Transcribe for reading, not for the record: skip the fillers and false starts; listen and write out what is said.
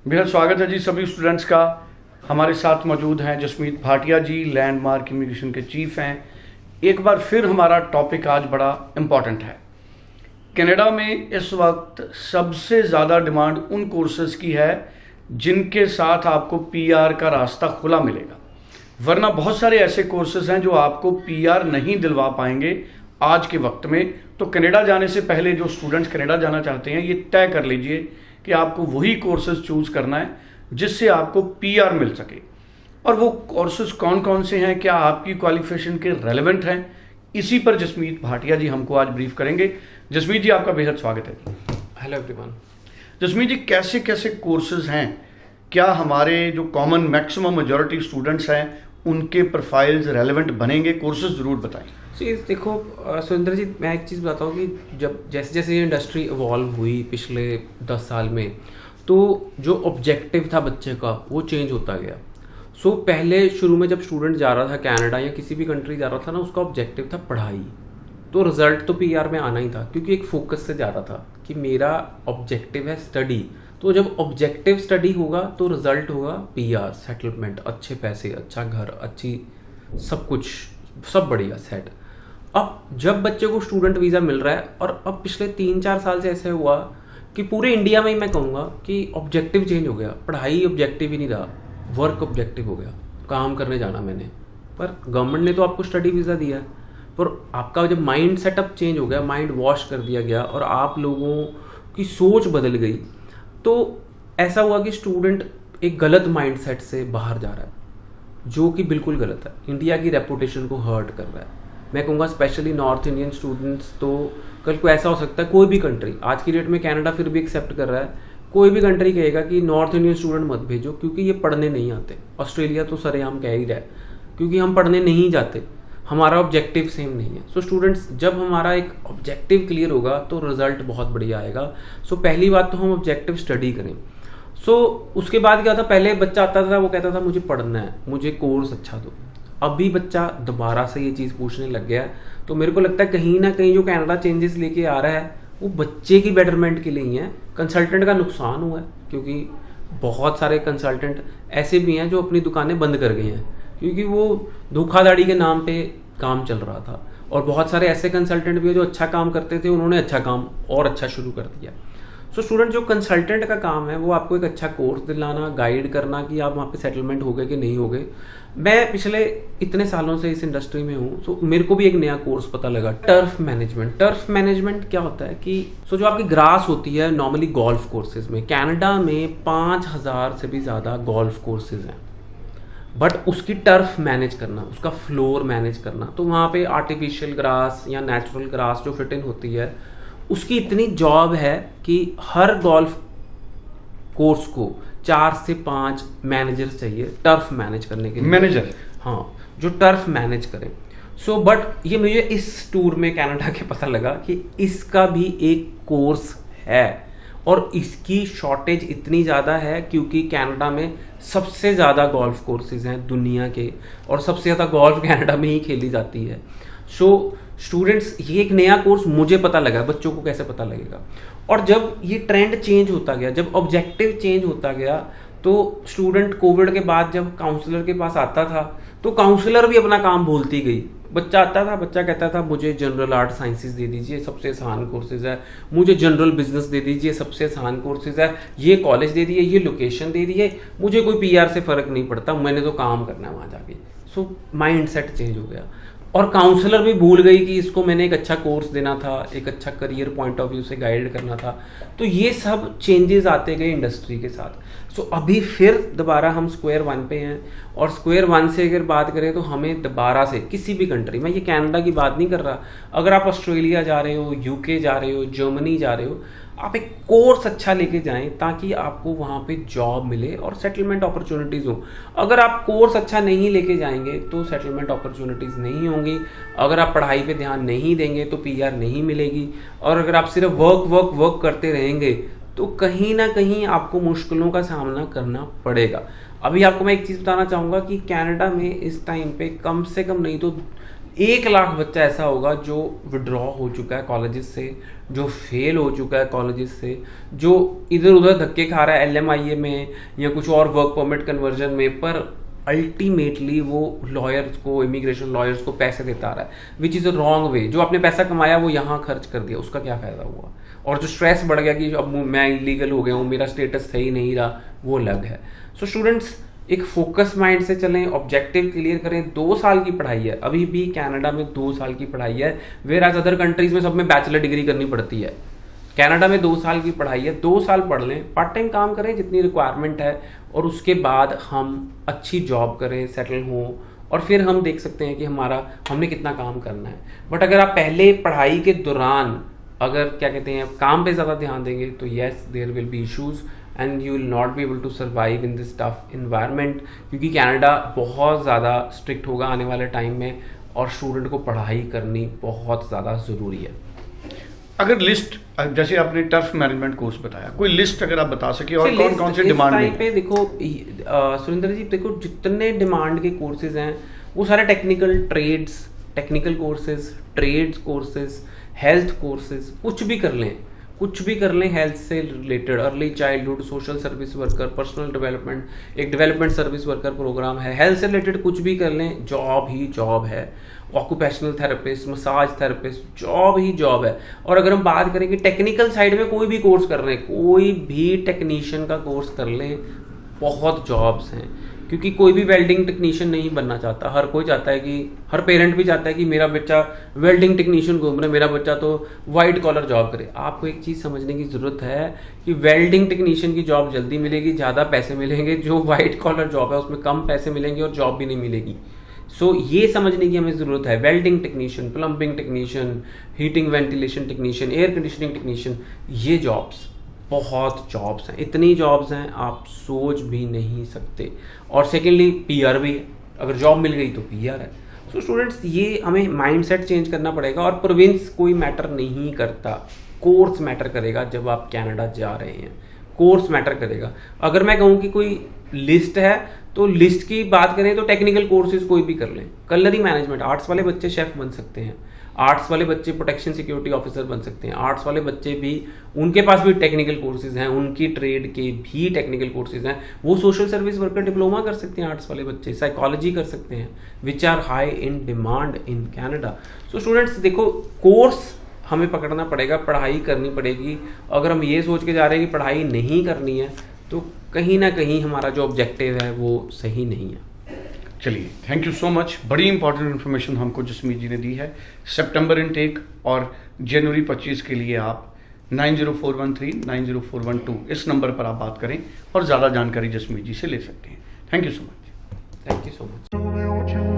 बेहद स्वागत है जी सभी स्टूडेंट्स का। हमारे साथ मौजूद हैं जसमीत भाटिया जी, लैंडमार्क इमिग्रेशन के चीफ हैं। एक बार फिर हमारा टॉपिक आज बड़ा इम्पॉर्टेंट है। कनाडा में इस वक्त सबसे ज़्यादा डिमांड उन कोर्सेज़ की है जिनके साथ आपको पीआर का रास्ता खुला मिलेगा, वरना बहुत सारे ऐसे कोर्सेज़ हैं जो आपको पीआर नहीं दिलवा पाएंगे आज के वक्त में। तो कनाडा जाने से पहले जो स्टूडेंट्स कनाडा जाना चाहते हैं, ये तय कर लीजिए कि आपको वही कोर्सेज चूज़ करना है जिससे आपको पीआर मिल सके। और वो कोर्सेज कौन कौन से हैं, क्या आपकी क्वालिफिकेशन के रेलेवेंट हैं, इसी पर जसमीत भाटिया जी हमको आज ब्रीफ करेंगे। जसमीत जी, आपका बेहद स्वागत है जी। Hello everyone. जसमीत जी, कैसे कैसे कोर्सेज हैं, क्या हमारे जो कॉमन मैक्सिमम मेजॉरिटी स्टूडेंट्स हैं उनके प्रोफाइल्स रेलेवेंट बनेंगे? कोर्सेज ज़रूर बताएं। देखो सुरेंद्र जी, मैं एक चीज़ बताता हूँ कि जब जैसे जैसे ये इंडस्ट्री इवॉल्व हुई पिछले 10 साल में, तो जो ऑब्जेक्टिव था बच्चे का वो चेंज होता गया। पहले शुरू में जब स्टूडेंट जा रहा था कनाडा या किसी भी कंट्री जा रहा था ना, उसका ऑब्जेक्टिव था पढ़ाई। तो रिजल्ट तो पीआर में आना ही था, क्योंकि एक फोकस से जा रहा था कि मेरा ऑब्जेक्टिव है स्टडी। तो जब ऑब्जेक्टिव स्टडी होगा तो रिजल्ट होगा पीआर, सेटलमेंट, अच्छे पैसे, अच्छा घर, अच्छी सब कुछ, सब बढ़िया सेट। अब जब बच्चे को स्टूडेंट वीज़ा मिल रहा है, और अब पिछले 3-4 साल से ऐसे हुआ कि पूरे इंडिया में ही मैं कहूँगा कि ऑब्जेक्टिव चेंज हो गया। पढ़ाई ऑब्जेक्टिव ही नहीं रहा, वर्क ऑब्जेक्टिव हो गया। काम करने जाना मैंने, पर गवर्नमेंट ने तो आपको स्टडी वीज़ा दिया है, पर आपका जब माइंड सेटअप चेंज हो गया, माइंड वॉश कर दिया गया और आप लोगों की सोच बदल गई, तो ऐसा हुआ कि स्टूडेंट एक गलत माइंड सेट से बाहर जा रहा है, जो कि बिल्कुल गलत है। इंडिया की रेपुटेशन को हर्ट कर रहा है। मैं कहूँगा स्पेशली नॉर्थ इंडियन स्टूडेंट्स, तो कल को ऐसा हो सकता है कोई भी कंट्री, आज की डेट में कनाडा फिर भी एक्सेप्ट कर रहा है, कोई भी कंट्री कहेगा कि नॉर्थ इंडियन स्टूडेंट मत भेजो क्योंकि ये पढ़ने नहीं आते। ऑस्ट्रेलिया तो सरेआम कह ही रहा है क्योंकि हम पढ़ने नहीं जाते, हमारा ऑब्जेक्टिव सेम नहीं है। स्टूडेंट्स, जब हमारा एक ऑब्जेक्टिव क्लियर होगा तो रिजल्ट बहुत बढ़िया आएगा। पहली बात तो हम ऑब्जेक्टिव स्टडी करें। उसके बाद क्या था, पहले बच्चा आता था वो कहता था मुझे पढ़ना है, मुझे कोर्स अच्छा दो। अभी बच्चा दोबारा से ये चीज़ पूछने लग गया है। तो मेरे को लगता है कहीं ना कहीं जो कनाडा चेंजेस लेके आ रहा है वो बच्चे की बेटरमेंट के लिए ही है। कंसल्टेंट का नुकसान हुआ है क्योंकि बहुत सारे कंसल्टेंट ऐसे भी हैं जो अपनी दुकानें बंद कर गए हैं क्योंकि वो धोखाधड़ी के नाम पे काम चल रहा था, और बहुत सारे ऐसे कंसल्टेंट भी हैं जो अच्छा काम करते थे, उन्होंने अच्छा काम और अच्छा शुरू कर दिया। स्टूडेंट, जो कंसल्टेंट का काम है वो आपको एक अच्छा कोर्स दिलाना, गाइड करना कि आप वहाँ पे सेटलमेंट हो गए कि नहीं हो गए। मैं पिछले इतने सालों से इस इंडस्ट्री में हूँ, तो मेरे को भी एक नया कोर्स पता लगा, टर्फ मैनेजमेंट। टर्फ मैनेजमेंट क्या होता है कि जो आपकी ग्रास होती है नॉर्मली गोल्फ कोर्सेज में, कनाडा में 5000 से भी ज़्यादा गोल्फ कोर्सेज हैं, बट उसकी टर्फ मैनेज करना, उसका फ्लोर मैनेज करना, तो वहाँ पे आर्टिफिशियल ग्रास या नेचुरल ग्रास जो फिट इन होती है, उसकी इतनी जॉब है कि हर गोल्फ कोर्स को 4 से 5 मैनेजर चाहिए टर्फ मैनेज करने के लिए। मैनेजर, हाँ, जो टर्फ मैनेज करें। बट ये मुझे इस टूर में कनाडा के पता लगा कि इसका भी एक कोर्स है, और इसकी शॉर्टेज इतनी ज़्यादा है क्योंकि कनाडा में सबसे ज़्यादा गोल्फ कोर्सेज हैं दुनिया के, और सबसे ज़्यादा गोल्फ कनाडा में ही खेली जाती है। स्टूडेंट्स, ये एक नया कोर्स मुझे पता लगा, बच्चों को कैसे पता लगेगा। और जब ये ट्रेंड चेंज होता गया, जब ऑब्जेक्टिव चेंज होता गया, तो स्टूडेंट कोविड के बाद जब काउंसलर के पास आता था तो काउंसलर भी अपना काम भूलती गई। बच्चा आता था, बच्चा कहता था मुझे जनरल आर्ट साइंसेस दे दीजिए, सबसे आसान कोर्सेज है, मुझे जनरल बिजनेस दे दीजिए, सबसे आसान कोर्सेज है, ये कॉलेज दे दिए, ये लोकेशन दे दिए, मुझे कोई पीआर से फ़र्क नहीं पड़ता, मैंने तो काम करना है वहाँ जाके। माइंड सेट चेंज हो गया, और काउंसलर भी भूल गई कि इसको मैंने एक अच्छा कोर्स देना था, एक अच्छा करियर पॉइंट ऑफ व्यू से गाइड करना था। तो ये सब चेंजेस आते गए इंडस्ट्री के साथ। अभी फिर दोबारा हम स्क्वायर वन पे हैं, और स्क्वायर वन से अगर बात करें तो हमें दोबारा से किसी भी कंट्री में, ये कनाडा की बात नहीं कर रहा, अगर आप ऑस्ट्रेलिया जा रहे हो, यूके जा रहे हो, जर्मनी जा रहे हो, आप एक कोर्स अच्छा लेके जाएं ताकि आपको वहाँ पे जॉब मिले और सेटलमेंट अपॉर्चुनिटीज़ हो। अगर आप कोर्स अच्छा नहीं लेके जाएंगे तो सेटलमेंट अपॉर्चुनिटीज़ नहीं होंगी। अगर आप पढ़ाई पे ध्यान नहीं देंगे तो पीआर नहीं मिलेगी, और अगर आप सिर्फ वर्क करते रहेंगे तो कहीं ना कहीं आपको मुश्किलों का सामना करना पड़ेगा। अभी आपको मैं एक चीज़ बताना चाहूँगा कि कनाडा में इस टाइम पे कम से कम नहीं तो 1 लाख बच्चा ऐसा होगा जो विड्रॉ हो चुका है कॉलेजेस से, जो फेल हो चुका है कॉलेजेस से, जो इधर उधर धक्के खा रहा है LMIA में या कुछ और वर्क परमिट कन्वर्जन में, पर अल्टीमेटली वो लॉयर्स को, इमिग्रेशन लॉयर्स को पैसे देता रहा है, which is a wrong way. जो आपने पैसा कमाया वो यहाँ खर्च कर दिया, उसका क्या फ़ायदा हुआ? और जो स्ट्रेस बढ़ गया कि अब मैं इलीगल हो गया हूँ, मेरा स्टेटस सही नहीं रहा, वो अलग है। सो स्टूडेंट्स, एक फोकस माइंड से चलें, ऑब्जेक्टिव क्लियर करें। 2 साल की पढ़ाई है, अभी भी कनाडा में 2 साल की पढ़ाई है, वेयर एज अदर कंट्रीज में सब में बैचलर डिग्री करनी पड़ती है। कनाडा में 2 साल की पढ़ाई है, 2 साल पढ़ लें, पार्ट टाइम काम करें जितनी रिक्वायरमेंट है, और उसके बाद हम अच्छी जॉब करें, सेटल हों, और फिर हम देख सकते हैं कि हमने कितना काम करना है। बट अगर आप पहले पढ़ाई के दौरान अगर क्या कहते हैं काम पे ज़्यादा ध्यान देंगे तो yes there will be issues and you will not be able to survive in this tough environment, क्योंकि कनाडा बहुत ज़्यादा स्ट्रिक्ट होगा आने वाले टाइम में, और स्टूडेंट को पढ़ाई करनी बहुत ज़्यादा ज़रूरी है। अगर लिस्ट, जैसे आपने टर्फ मैनेजमेंट कोर्स बताया, कोई लिस्ट अगर आप बता सके और कौन कौन से डिमांड में? पे देखो सुरेंद्र जी, देखो जितने डिमांड के कोर्सेज हैं वो सारे technical courses, trades courses, health courses, कुछ भी कर लें हेल्थ से related, early childhood, social service worker, personal development, एक डेवलपमेंट सर्विस वर्कर प्रोग्राम है, हेल्थ से रिलेटेड कुछ भी कर लें, जॉब ही जॉब है। Occupational therapist, massage therapist, job ही जॉब है। और अगर हम बात करें कि टेक्निकल साइड में कोई भी कोर्स कर रहे हैं, कोई भी टेक्नीशियन का कोर्स कर लें, बहुत जॉब्स हैं, क्योंकि कोई भी वेल्डिंग टेक्नीशियन नहीं बनना चाहता। हर कोई चाहता है कि, हर पेरेंट भी चाहता है कि मेरा बच्चा वेल्डिंग टेक्नीशियन घूम रहा है, मेरा बच्चा तो वाइट कॉलर जॉब करे। आपको एक चीज़ समझने की ज़रूरत है कि वेल्डिंग टेक्नीशियन की जॉब जल्दी मिलेगी, ज़्यादा पैसे मिलेंगे। जो वाइट कॉलर जॉब है उसमें कम पैसे मिलेंगे और जॉब भी नहीं मिलेगी। सो ये समझने की हमें ज़रूरत है। Welding technician, plumbing technician, heating ventilation technician, air conditioning technician, ये जॉब्स, बहुत जॉब्स हैं, इतनी जॉब्स हैं आप सोच भी नहीं सकते। और सेकेंडली PR भी है, अगर जॉब मिल गई तो PR है। सो स्टूडेंट्स, ये हमें माइंडसेट चेंज करना पड़ेगा। और प्रोविंस कोई मैटर नहीं करता, कोर्स मैटर करेगा। जब आप कनाडा जा रहे हैं कोर्स मैटर करेगा। अगर मैं कहूँ कि कोई लिस्ट है तो लिस्ट की बात करें तो टेक्निकल कोर्सेज कोई भी कर लें। कलरी मैनेजमेंट, आर्ट्स वाले बच्चे शेफ बन सकते हैं, आर्ट्स वाले बच्चे प्रोटेक्शन सिक्योरिटी ऑफिसर बन सकते हैं, आर्ट्स वाले बच्चे भी, उनके पास भी टेक्निकल कोर्सेज हैं, उनकी ट्रेड के भी टेक्निकल कोर्सेज हैं। वो सोशल सर्विस वर्कर डिप्लोमा कर सकते हैं, आर्ट्स वाले बच्चे साइकोलॉजी कर सकते हैं, which are high in demand in Canada. So students, देखो कोर्स हमें पकड़ना पड़ेगा, पढ़ाई करनी पड़ेगी। अगर हम ये सोच के जा रहे हैं कि पढ़ाई नहीं करनी है तो कहीं ना कहीं हमारा जो ऑब्जेक्टिव है वो सही नहीं है। चलिए, थैंक यू सो मच। बड़ी इंपॉर्टेंट इन्फॉर्मेशन हमको जसमीत जी ने दी है। सितंबर इनटेक और जनवरी 25 के लिए आप 90413 90412 इस नंबर पर आप बात करें और ज़्यादा जानकारी जसमीत जी से ले सकते हैं। Thank you so much. Thank you so much.